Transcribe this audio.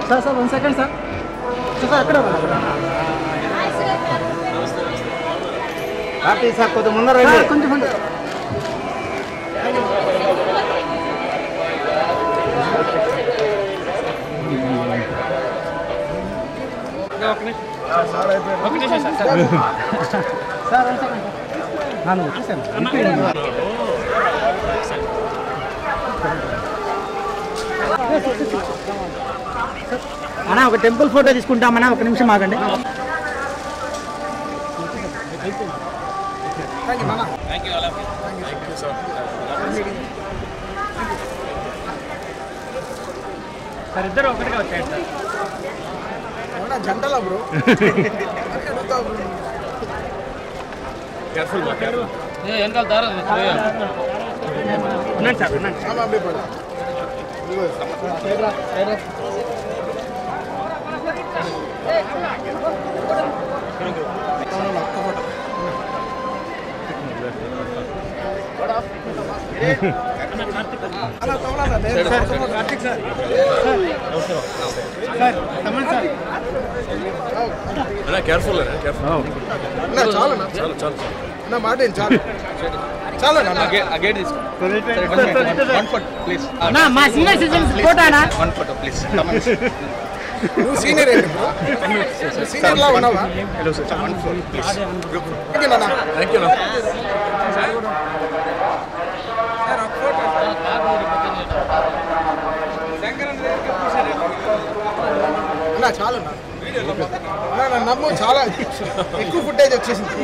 sir sir 1 second sir sir అక్కడ Karthik sir కొంచెం ముందర రండి కొంచెం ముందు సార్ 1 సెకండ్ నేను వచ్చేసాను అన్నా ఒక టెంపుల్ ఫోటో తీసుకుంటామన్నా ఒక నిమిషం ఆగండి సార్ ఇద్దరు ఒకటిగా వచ్చాయండి సార్ జంటలా బ్రో వెనకాల దారా ఉన్నాను సార్ ఉన్నాను కార్తిక్ సార్ కేర్ఫుల్ చాలా మాట చాలు చాలా గేట్ ప్లీజ్ మా సీనియర్ సిటిజన్స్ ఫోటోనా 1 ఫోటో ప్లీజ్ నువ్వు సీనియర్ ఏంటి సీనియర్ లా ఉన్నావా hello sir 1 photo please okay నాన్న థ్యాంక్ యూ నా చాలా నమ్ము చాలా ఎక్కువ ఫుటేజ్ వచ్చేసింది